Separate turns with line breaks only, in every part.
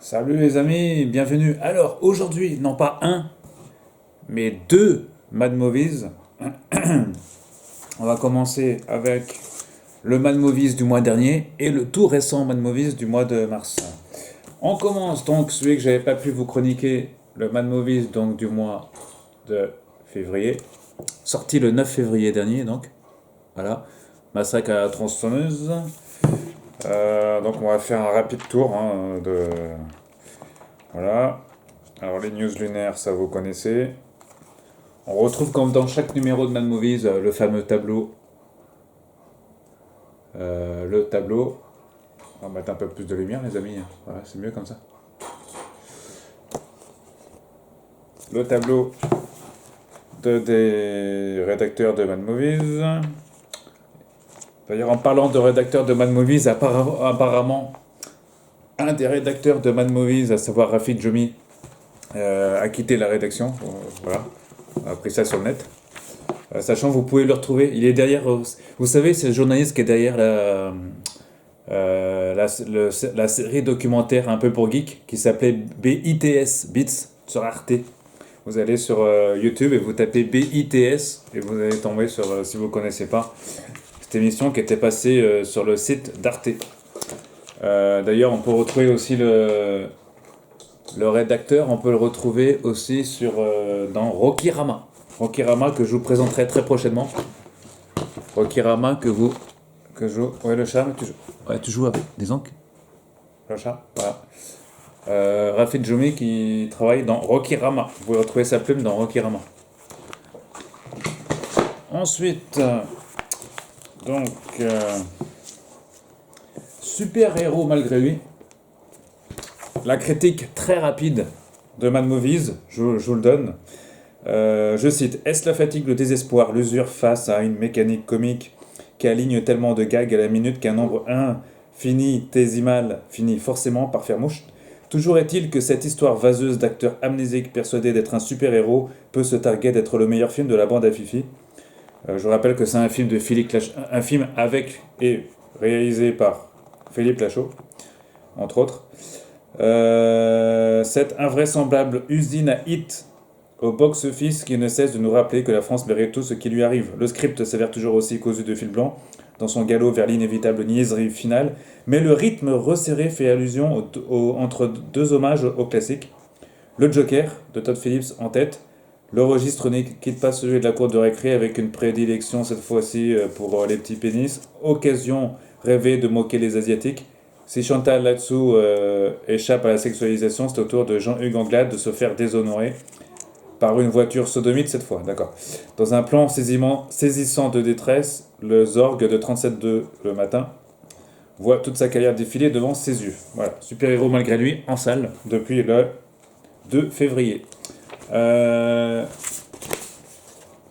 Salut les amis, bienvenue. Alors aujourd'hui, non pas un, mais deux Mad Movies. On va commencer avec le Mad Movies du mois dernier et le tout récent Mad Movies du mois de mars. On commence donc celui que j'avais pas pu vous chroniquer, le Mad Movies donc du mois de février, sorti le 9 février dernier donc. Voilà, Massacre à la tronçonneuse. Donc on va faire un rapide tour de voilà. Alors les news lunaires, ça vous connaissez. On retrouve comme dans chaque numéro de Mad Movies le fameux tableau. Le tableau. On va mettre un peu plus de lumière les amis. Voilà, c'est mieux comme ça. Le tableau des rédacteurs de Mad Movies. D'ailleurs en parlant de rédacteurs de Mad Movies, apparemment un des rédacteurs de Mad Movies, à savoir Rafid Joumi, a quitté la rédaction. Voilà, on a appris ça sur le net. Sachant que vous pouvez le retrouver, il est derrière. Vous savez, c'est le journaliste qui est derrière la série documentaire un peu pour geek qui s'appelait BITS, Bits, sur Arte. Vous allez sur YouTube et vous tapez BITS et vous allez tomber sur, si vous ne connaissez pas, cette émission qui était passée sur le site d'Arte. D'ailleurs, on peut retrouver aussi le rédacteur, on peut le retrouver aussi dans Rokirama. Rokirama que je vous présenterai très prochainement. Rokirama ouais, le chat, tu joues avec des ancres. Le chat, voilà. Rafid Joumi qui travaille dans Rokirama. Vous pouvez retrouver sa plume dans Rokirama. Ensuite, donc, super héros malgré lui. La critique très rapide de Mad Movies, je vous le donne. Je cite: Est-ce la fatigue, le désespoir, l'usure face à une mécanique comique qui aligne tellement de gags à la minute qu'un nombre infinitésimal finit forcément par faire mouche? Toujours est-il que cette histoire vaseuse d'acteurs amnésiques persuadés d'être un super-héros peut se targuer d'être le meilleur film de la bande à Fifi. Je rappelle que c'est un film de un film avec et réalisé par Philippe Lachaud, entre autres. Cette invraisemblable usine à hit au box-office qui ne cesse de nous rappeler que la France mérite tout ce qui lui arrive. Le script s'avère toujours aussi cousu de fil blanc dans son galop vers l'inévitable niaiserie finale, mais le rythme resserré fait allusion entre deux hommages au classique. Le Joker de Todd Phillips en tête. Le registre ne quitte pas celui de la cour de récré avec une prédilection cette fois-ci pour les petits pénis. Occasion rêvée de moquer les Asiatiques. Si Chantal là-dessous échappe à la sexualisation, c'est au tour de Jean-Hugues Anglade de se faire déshonorer par une voiture sodomite cette fois, d'accord. Dans un plan saisissant de détresse, le Zorg de 37.2 le matin voit toute sa carrière défiler devant ses yeux. Voilà, super-héros malgré lui, en salle, depuis le 2 février. T'as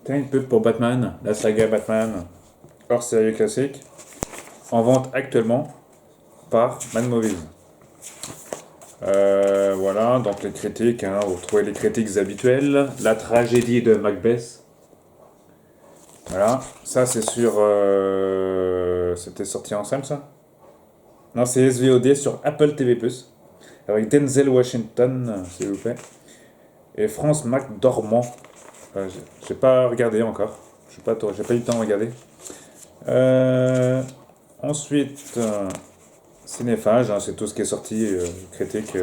une pub pour Batman, la saga Batman, hors série classique, en vente actuellement par Mad Movies. Voilà, donc les critiques, vous retrouvez les critiques habituelles. La tragédie de Macbeth. Voilà, ça c'est sur... C'était sorti en salle ça? Non, c'est SVOD sur Apple TV+, avec Denzel Washington, s'il vous plaît, et France McDormand. J'ai pas regardé encore, j'ai pas eu le temps de regarder. Ensuite... Cinéphage, c'est tout ce qui est sorti, critique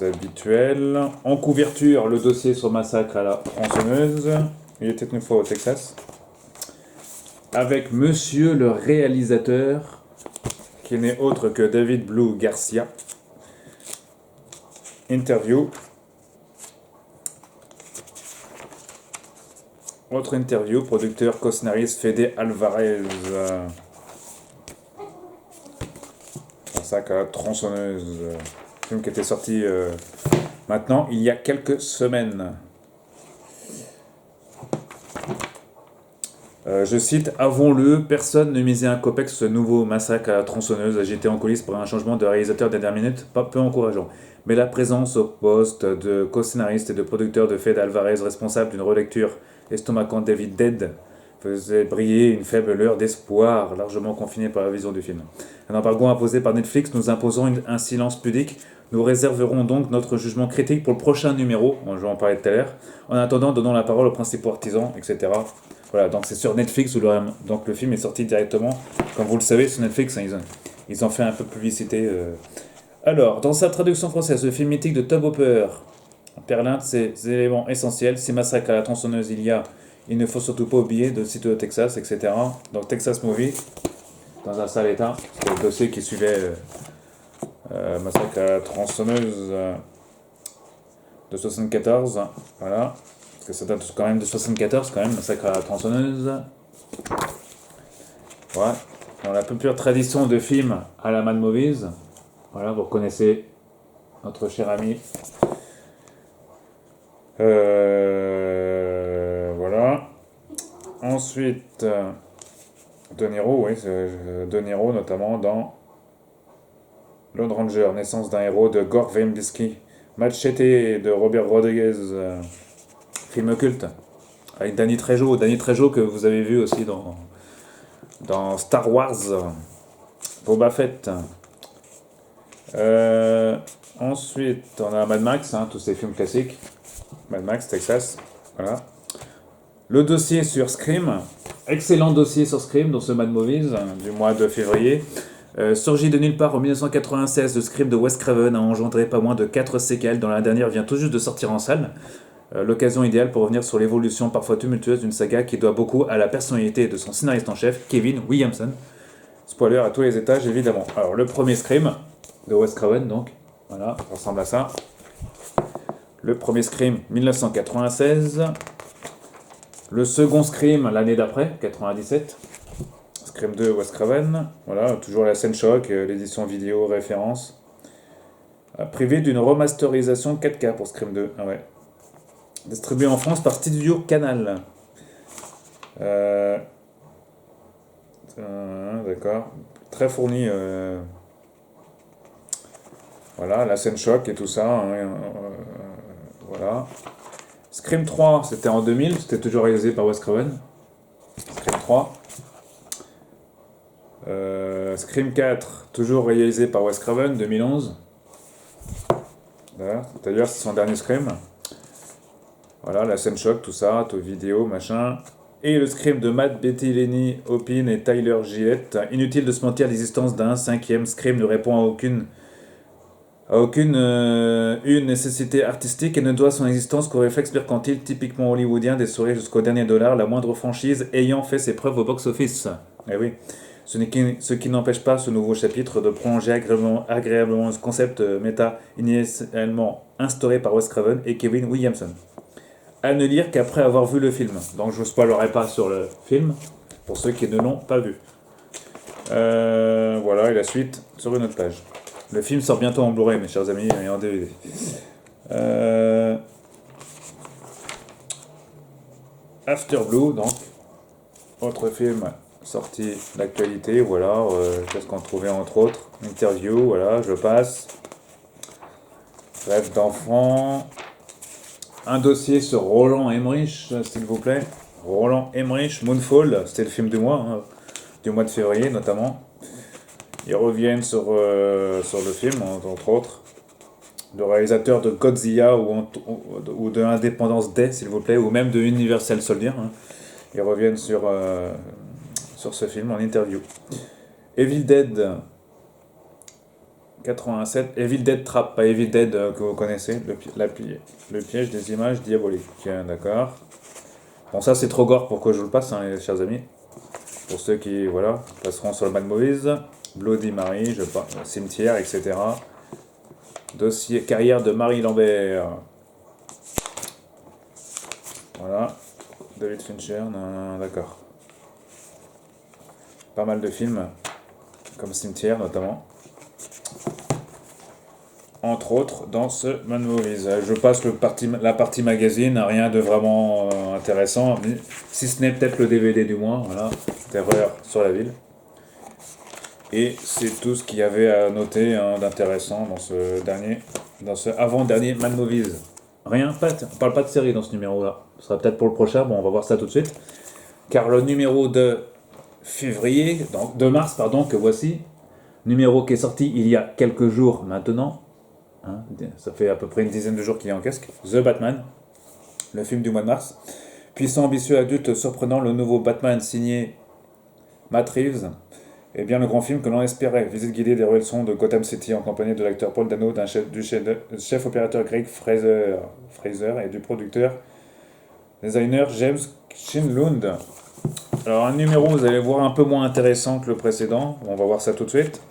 habituels. En couverture, le dossier sur Massacre à la tronçonneuse. Il était une fois au Texas. Avec monsieur le réalisateur, qui n'est autre que David Blue Garcia. Interview. Autre interview, producteur, co-scénariste Fede Alvarez. Massacre à la tronçonneuse, film qui était sorti maintenant il y a quelques semaines. Je cite: avouons-le, personne ne misait un copec sur ce nouveau Massacre à la tronçonneuse agité en coulisses par un changement de réalisateur dernière minute, pas peu encourageant. Mais la présence au poste de co-scénariste et de producteur de Fede Alvarez, responsable d'une relecture estomacante David Dead, faisait briller une faible lueur d'espoir, largement confinée par la vision du film. Un embargo imposé par Netflix nous imposant un silence pudique. Nous réserverons donc notre jugement critique pour le prochain numéro, je vais en parler tout à l'heure. En attendant, donnons la parole aux principaux artisans, etc. Voilà, donc c'est sur Netflix, donc le film est sorti directement, comme vous le savez, sur Netflix, hein, ils ont fait un peu de publicité. Alors, dans sa traduction française, le film mythique de Tobe Hooper perd l'un de ses éléments essentiels. Si massacre à la tronçonneuse il ne faut surtout pas oublier de citer au Texas, etc. Donc Texas Movie, dans un sale état, c'est le dossier qui suivait massacre à la tronçonneuse de 74, voilà, parce que ça date quand même de 74, quand même, massacre à la tronçonneuse. Voilà, dans la plus pure tradition de film à la Mad Movies, voilà, vous reconnaissez notre cher ami. Voilà. Ensuite, De Niro, oui, De Niro notamment dans Lone Ranger, naissance d'un héros de Gore Verbinski. Machete de Robert Rodriguez, film culte, avec Danny Trejo que vous avez vu aussi dans Star Wars, Boba Fett. Ensuite, on a Mad Max, tous ces films classiques. Mad Max, Texas, voilà. Le dossier sur Scream, excellent dossier sur Scream dans ce Mad Movies du mois de février. Surgi de nulle part en 1996, le Scream de Wes Craven a engendré pas moins de 4 séquelles, dont la dernière vient tout juste de sortir en salle. L'occasion idéale pour revenir sur l'évolution parfois tumultueuse d'une saga qui doit beaucoup à la personnalité de son scénariste en chef, Kevin Williamson. Spoiler à tous les étages, évidemment. Alors, le premier Scream de Wes Craven, donc, voilà, ça ressemble à ça. Le premier Scream, 1996. Le second Scream, l'année d'après, 97. Scream 2, Wes Craven. Voilà, toujours la scène choc, l'édition vidéo référence. Privé d'une remasterisation 4K pour Scream 2. Ah ouais. Distribué en France par Studio Canal. D'accord. Très fourni. Voilà, la scène choc et tout ça. Voilà. Scream 3, c'était en 2000, c'était toujours réalisé par Wes Craven. Scream 3. Scream 4, toujours réalisé par Wes Craven, 2011. D'ailleurs, c'est son dernier Scream. Voilà, la scène choc, tout ça, tout vidéo, machin. Et le Scream de Matt Bettinelli, Hopin et Tyler Gillette. Inutile de se mentir, l'existence d'un cinquième Scream ne répond à aucune une nécessité artistique et ne doit son existence qu'au réflexe mercantile typiquement hollywoodien des sourires jusqu'au dernier dollar, la moindre franchise ayant fait ses preuves au box-office. Eh oui, ce qui n'empêche pas ce nouveau chapitre de prolonger agréablement ce concept méta initialement instauré par Wes Craven et Kevin Williamson. À ne lire qu'après avoir vu le film. Donc je ne spoilerai pas sur le film, pour ceux qui ne l'ont pas vu. Voilà, et la suite sur une autre page. Le film sort bientôt en Blu-ray, mes chers amis, et en DVD. After Blue, donc. Autre film sorti d'actualité, voilà. Qu'est-ce qu'on trouvait entre autres? Interview, voilà, je passe. Rêve d'enfant. Un dossier sur Roland Emmerich, s'il vous plaît. Roland Emmerich, Moonfall, c'était le film du mois de février notamment. Ils reviennent sur le film, entre autres. Le réalisateur de Godzilla ou de Independence Day, s'il vous plaît, ou même de Universal Soldier. Ils reviennent sur ce film en interview. Evil Dead 87, Evil Dead Trap, pas Evil Dead que vous connaissez, le piège des images diaboliques. D'accord. Bon, ça c'est trop gore pour que je vous le passe, les chers amis. Pour ceux qui, voilà, passeront sur le Mad Movies. Bloody Mary, cimetière, etc. Dossier carrière de Marie Lambert. Voilà. David Fincher, non, d'accord. Pas mal de films, comme Cimetière notamment. Entre autres, dans ce Mad Movies. Je passe la partie magazine, rien de vraiment intéressant, si ce n'est peut-être le DVD du mois, voilà, Terreur sur la ville. Et c'est tout ce qu'il y avait à noter d'intéressant dans ce avant-dernier Mad Movies. Rien, on parle pas de série dans ce numéro-là. Ce sera peut-être pour le prochain, bon, on va voir ça tout de suite. car le numéro de février, donc de mars, pardon, que voici, numéro qui est sorti il y a quelques jours maintenant, hein, ça fait à peu près une dizaine de jours qu'il est en casque, The Batman, le film du mois de mars. Puissant, ambitieux, adulte, surprenant, le nouveau Batman signé Matt Reeves est bien le grand film que l'on espérait. Visite guidée des ruelles sombres de Gotham City en compagnie de l'acteur Paul Dano, du chef opérateur Greg Fraser et du producteur designer James Shinlund. Alors un numéro, vous allez voir, un peu moins intéressant que le précédent. On va voir ça tout de suite.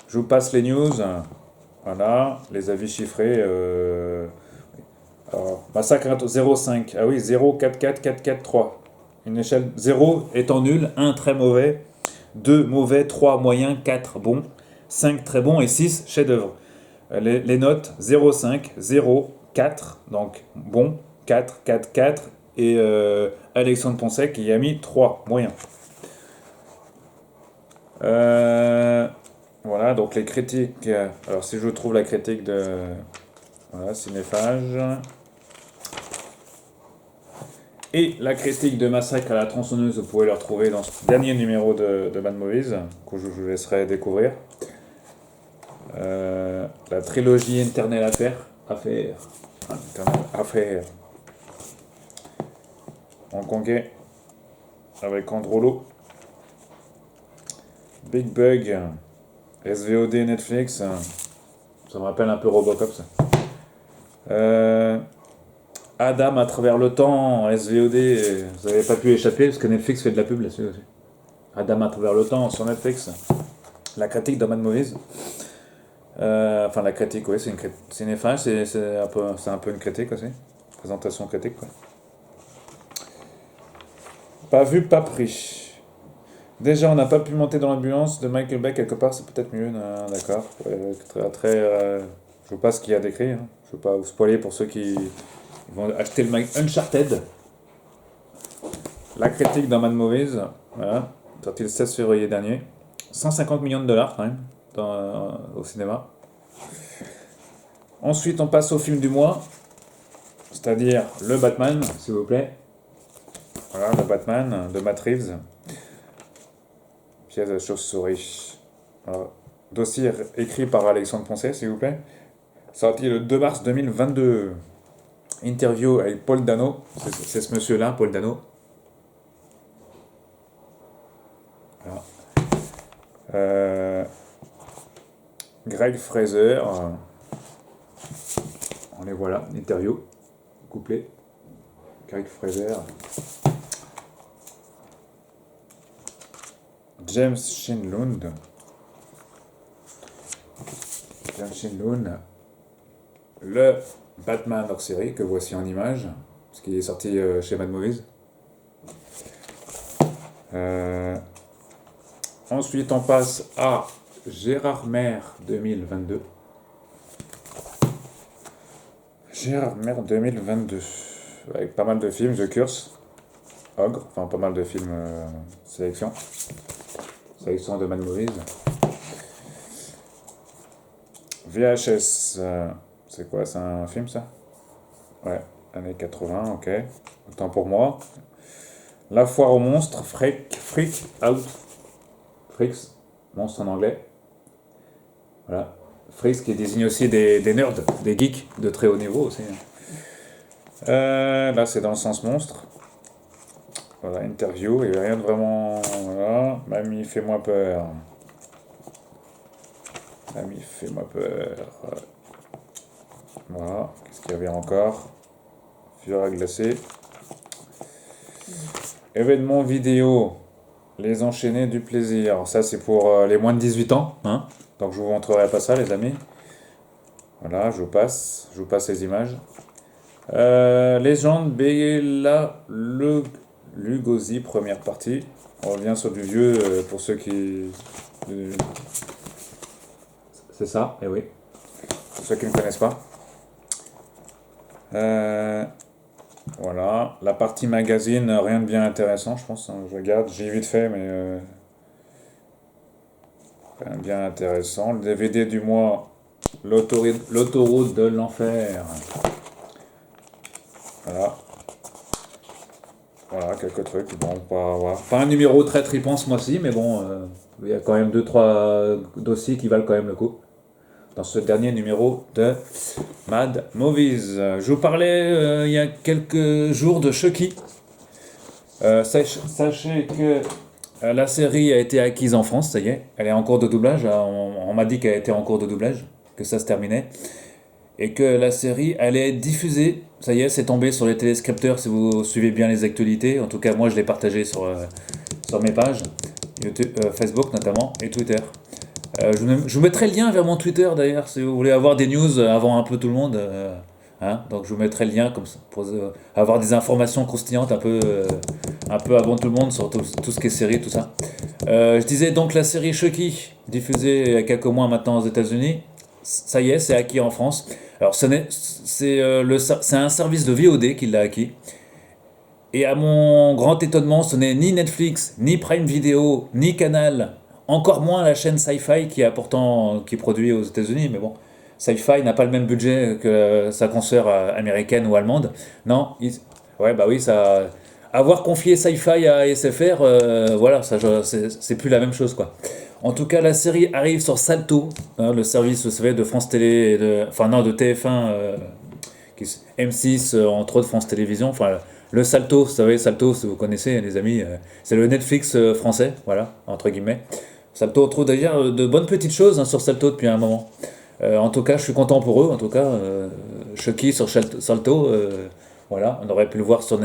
Je vous passe les news. Voilà, les avis chiffrés. Alors, Massacre 0,5. Ah oui, 0, 4, 4, 4, 4, 3. Une échelle 0 étant nul, 1 très mauvais, 2 mauvais, 3 moyen, 4 bon, 5 très bon et 6 chef-d'œuvre. Les notes 0, 5, 0, 4, donc bon, 4, 4, 4 et Alexandre Poncet qui a mis 3 moyens. Voilà, donc les critiques. Alors si je trouve la critique de voilà, Cinéphage et la critique de Massacre à la tronçonneuse, vous pouvez le retrouver dans ce dernier numéro de Mad Movies que je vous laisserai découvrir. La trilogie Éternelle Affaire hongkongais avec Androlo, Big Bug, SVOD Netflix, ça me rappelle un peu Robocop ça. Adam à travers le temps, SVOD, vous n'avez pas pu échapper parce que Netflix fait de la pub là-dessus aussi. Adam à travers le temps sur Netflix. La critique de Mad Movies. Enfin la critique, oui, c'est une critique. Cinéphage, c'est un peu une critique aussi. Présentation critique quoi. Pas vu, pas pris. Déjà, on n'a pas pu monter dans l'ambulance de Michael Bay quelque part, c'est peut-être mieux, d'accord. Je veux pas ce qu'il y a décrit, hein. Je veux pas vous spoiler pour ceux qui vont acheter le mag Uncharted. La critique dans Mad Movies, voilà, sorti le 16 février dernier. 150 millions de dollars quand même au cinéma. Ensuite, on passe au film du mois, c'est-à-dire le Batman, s'il vous plaît. Voilà, le Batman de Matt Reeves. Pièce de chauve-souris. Dossier écrit par Alexandre Poncet, s'il vous plaît. Sorti le 2 mars 2022. Interview avec Paul Dano. C'est ce monsieur-là, Paul Dano. Voilà. Greg Fraser. On les voilà. Interview. Couplet. Greg Fraser. James Shinlund. Le Batman hors série que voici en image, ce qui est sorti chez Mad Movies. Ensuite, on passe à Gérard Maire 2022. Gérard Maire 2022, avec pas mal de films, The Curse, Ogre, enfin pas mal de films sélection de Mad Movies. VHS, c'est quoi, c'est un film ça? Ouais, années 80, ok. Autant pour moi. La foire aux monstres, Freak Out. Freaks, monstre en anglais. Voilà. Freaks qui désigne aussi des nerds, des geeks de très haut niveau aussi. Là c'est dans le sens monstre. Voilà, interview, il n'y a rien de vraiment. Voilà. Mamie, fais-moi peur. Mamie, fais-moi peur. Voilà, qu'est-ce qu'il y avait encore? Fureur à glacer. Événement vidéo. Les enchaînés du plaisir. Alors ça, c'est pour les moins de 18 ans. Hein, donc, je vous montrerai pas ça, les amis. Voilà, je vous passe les images. Légende Bela Lugosi, première partie. On revient sur du vieux pour ceux qui. C'est ça, et oui. Pour ceux qui ne connaissent pas. Voilà. La partie magazine, rien de bien intéressant, je pense. Je regarde, j'ai vite fait, mais. Rien de bien intéressant. Le DVD du mois, l'autoroute de l'enfer. Voilà. Voilà, quelques trucs. Bon, voilà. Pas un numéro très tripant ce mois-ci, mais bon, il y a quand même deux trois dossiers qui valent quand même le coup dans ce dernier numéro de Mad Movies. Je vous parlais il y a quelques jours de Chucky. Sachez que la série a été acquise en France, ça y est. Elle est en cours de doublage. On m'a dit qu'elle était en cours de doublage, que ça se terminait. Et que la série allait être diffusée. Ça y est, c'est tombé sur les téléscripteurs si vous suivez bien les actualités. En tout cas, moi, je l'ai partagé sur mes pages, YouTube, Facebook notamment, et Twitter. Je vous mettrai le lien vers mon Twitter d'ailleurs, si vous voulez avoir des news avant un peu tout le monde. Hein. Donc je vous mettrai le lien comme ça, pour avoir des informations croustillantes un peu avant tout le monde sur tout ce qui est série, tout ça. Je disais donc la série Chucky, diffusée il y a quelques mois maintenant aux États-Unis. Ça y est, c'est acquis en France. Alors c'est un service de VOD qui l'a acquis. Et à mon grand étonnement, ce n'est ni Netflix, ni Prime Video, ni Canal, encore moins la chaîne Sci-Fi qui produit aux États-Unis. Mais bon, Sci-Fi n'a pas le même budget que sa consoeur américaine ou allemande. Non, ouais, bah oui, ça. Avoir confié Sci-Fi à SFR, voilà, c'est plus la même chose, quoi. En tout cas, la série arrive sur Salto, hein, le service, vous savez, de France Télé, enfin non, de TF1, M6, entre autres France Télévisions. Enfin, le Salto, vous savez, Salto, si vous connaissez, les amis, c'est le Netflix français, voilà, entre guillemets. Salto, on trouve d'ailleurs de bonnes petites choses hein, sur Salto depuis un moment. En tout cas, je suis content pour eux. En tout cas, Chucky sur Salto, voilà, on aurait pu le voir sur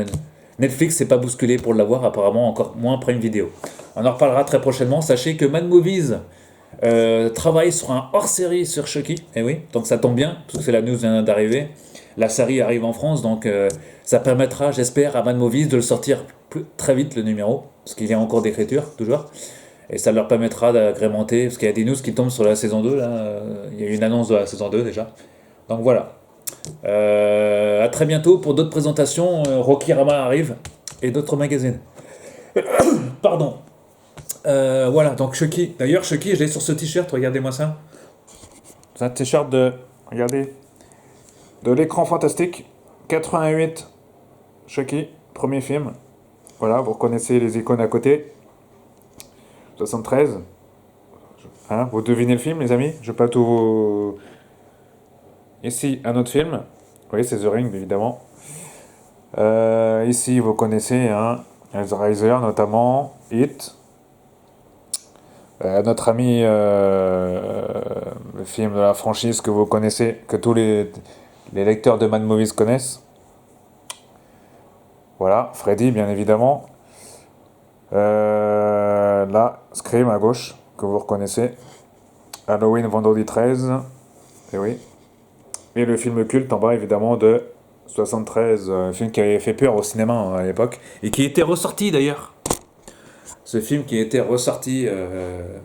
Netflix, c'est pas bousculé pour l'avoir, apparemment encore moins Prime Video. On en reparlera très prochainement. Sachez que Mad Movies travaille sur un hors-série sur Chucky. Et oui, donc ça tombe bien, parce que la news vient d'arriver. La série arrive en France, donc ça permettra, j'espère, à Mad Movies de le sortir très vite, le numéro, parce qu'il est en cours d'écriture, toujours. Et ça leur permettra d'agrémenter, parce qu'il y a des news qui tombent sur la saison 2, là. Il y a eu une annonce de la saison 2 déjà. Donc voilà. À très bientôt pour d'autres présentations. Rocky Rama arrive et d'autres magazines. Pardon. Voilà, donc Chucky. D'ailleurs, Chucky, je l'ai sur ce t-shirt, regardez-moi ça. C'est un t-shirt regardez, de l'écran fantastique. 88, Chucky, premier film. Voilà, vous reconnaissez les icônes à côté. 73. Hein, vous devinez le film, les amis? Je vais pas tout vous... Ici, un autre film. Oui, c'est The Ring, évidemment. Ici, vous connaissez hein, Hellraiser, notamment. Hit. Notre ami, le film de la franchise que vous connaissez, que tous les lecteurs de Mad Movies connaissent. Voilà, Freddy, bien évidemment. Là, Scream à gauche, que vous reconnaissez. Halloween, vendredi 13. Et oui. Et le film culte en bas, évidemment, de 73, un film qui avait fait peur au cinéma hein, à l'époque, et qui était ressorti d'ailleurs. Ce film qui était ressorti,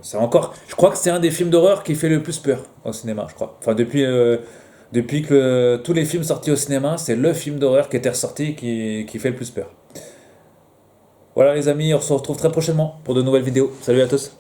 c'est encore... Je crois que c'est un des films d'horreur qui fait le plus peur au cinéma, je crois. Enfin, depuis que tous les films sortis au cinéma, c'est le film d'horreur qui était ressorti qui fait le plus peur. Voilà les amis, on se retrouve très prochainement pour de nouvelles vidéos. Salut à tous.